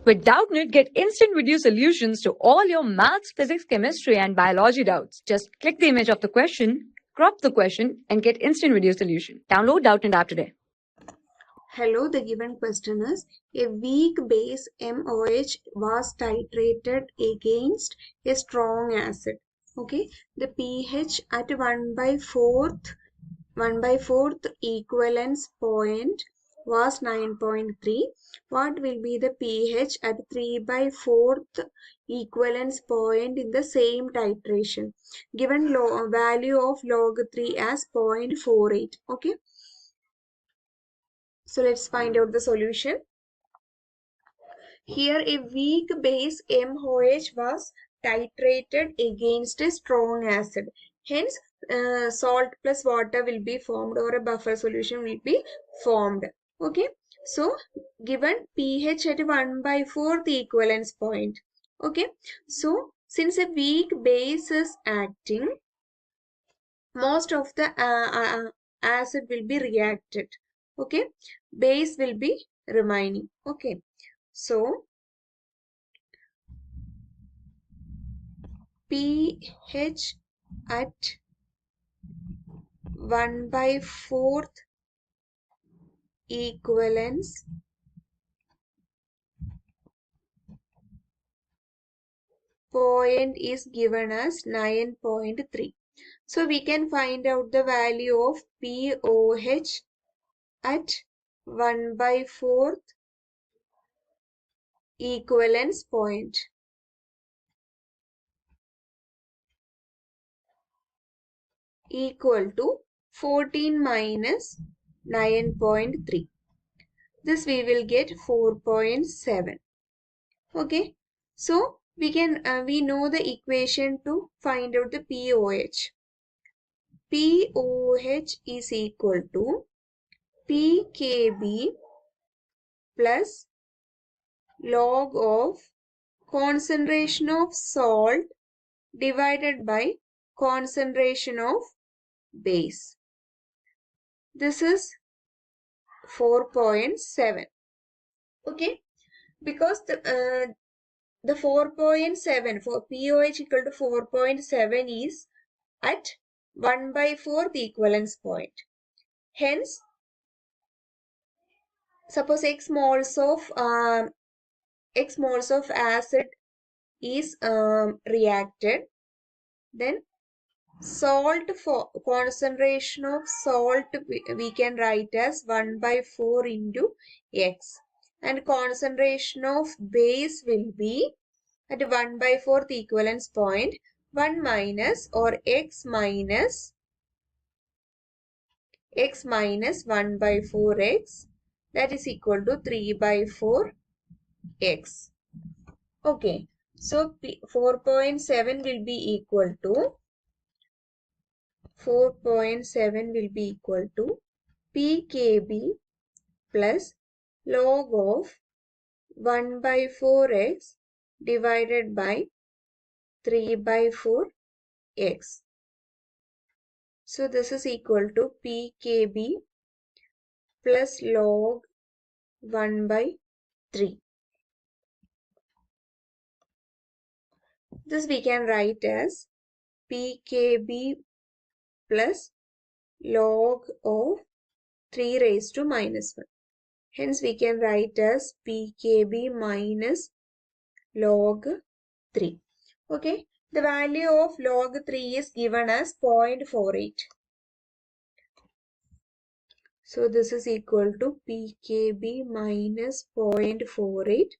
With Doubtnut, get instant video solutions to all your maths, physics, chemistry, and biology doubts. Just click the image of the question, crop the question, and get instant video solution. Download Doubtnut app today. Hello, the given question is, a weak base MOH was titrated against a strong acid. Okay, the pH at 1/4 equivalence point was 9.3. What will be the pH at 3/4 equivalence point in the same titration? Given value of log 3 as 0.48. Okay. So let's find out the solution. Here a weak base MOH was titrated against a strong acid. Hence, salt plus water will be formed, or a buffer solution will be formed. Okay. So, given pH at 1/4 equivalence point. Okay. So, since a weak base is acting, most of the acid will be reacted. Okay. Base will be remaining. Okay. So, pH at 1/4 equivalence point is given as 9.3. So we can find out the value of POH at 1/4 equivalence point. Equal to 14 minus 9.3. This we will get 4.7. Okay. So we know the equation to find out the POH. POH is equal to pKb plus log of concentration of salt divided by concentration of base. This is 4.7. Okay, because the 4.7 for POH equal to 4.7 is at 1/4 equivalence point. Hence, suppose x moles of acid is reacted, then concentration of salt we can write as 1/4 into x, and concentration of base will be at 1/4 equivalence point 1 minus or x minus 1/4x, that is equal to 3/4x. Okay, so 4.7 will be equal to pKb plus log of 1/4x divided by 3/4x. So this is equal to pKb plus log 1/3. This we can write as pKb plus log of 3 raised to minus 1. Hence we can write as pKb minus log 3. Okay, the value of log 3 is given as 0.48. So this is equal to pKb minus 0.48.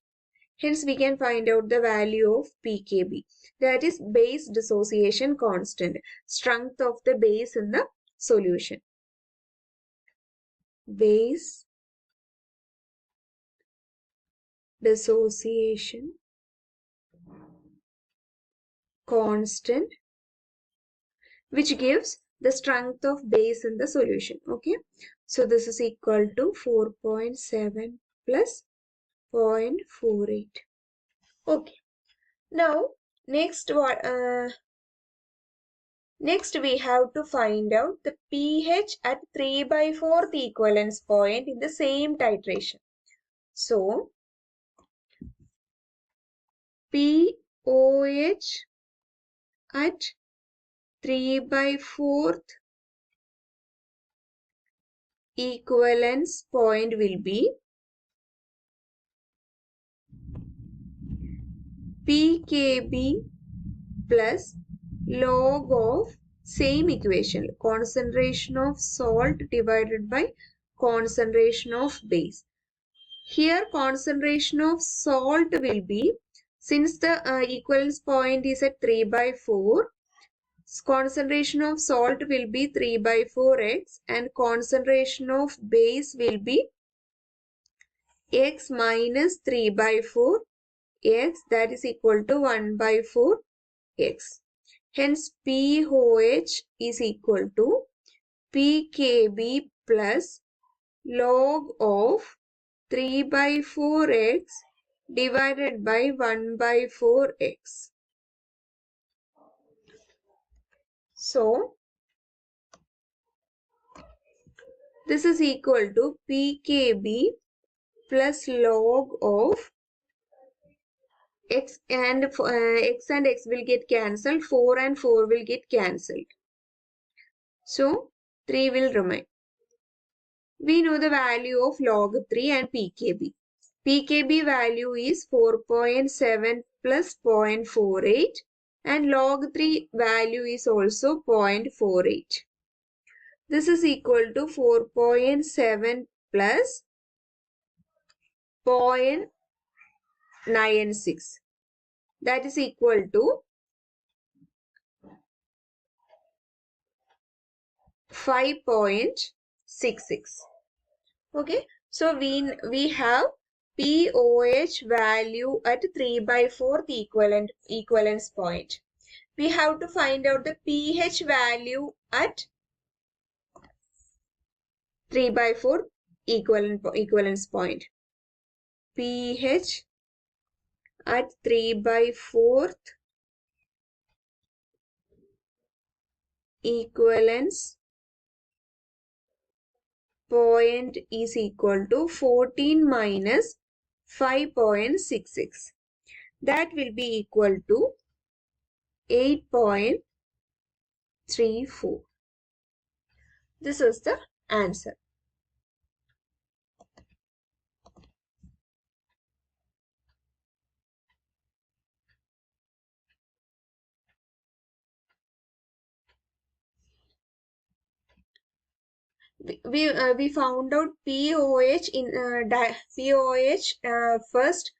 Hence we can find out the value of pKb. That is base dissociation constant, strength of the base in the solution. Base dissociation constant, which gives the strength of base in the solution. Okay, so this is equal to 4.7 plus 0.48. Okay, now next we have to find out the pH at 3/4 equivalence point in the same titration. So POH at 3/4 equivalence point will be pKb plus log of same equation, concentration of salt divided by concentration of base. Here concentration of salt will be, since the equivalence point is at 3/4, concentration of salt will be 3/4x and concentration of base will be x minus 3/4x, that is equal to 1/4x. Hence POH is equal to pKb plus log of 3/4x divided by 1/4x. So this is equal to pKb plus log of x, and x will get cancelled, 4 and 4 will get cancelled. So 3 will remain. We know the value of log 3 and pKb. pKb value is 4.7 plus 0.48 and log 3 value is also 0.48. This is equal to 4.7 plus 0.96. That is equal to 5.66. Okay, so we have POH value at 3/4 equivalence point. We have to find out the pH value at 3/4 equivalence point. pH at 3/4 equivalence point is equal to 14 minus 5.66. That will be equal to 8.34. This is the answer. We found out POH in POH first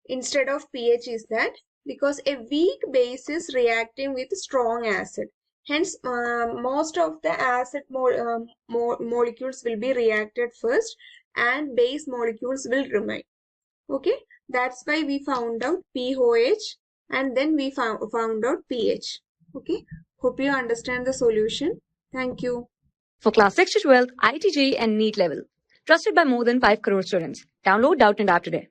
instead of pH is that because a weak base is reacting with strong acid. Hence, most of the acid molecules will be reacted first and base molecules will remain. Okay, that's why we found out POH and then we found out pH. Okay, hope you understand the solution. Thank you. For class 6 to 12, IIT JEE and NEET level. Trusted by more than 5 crore students. Download Doubtnut app today.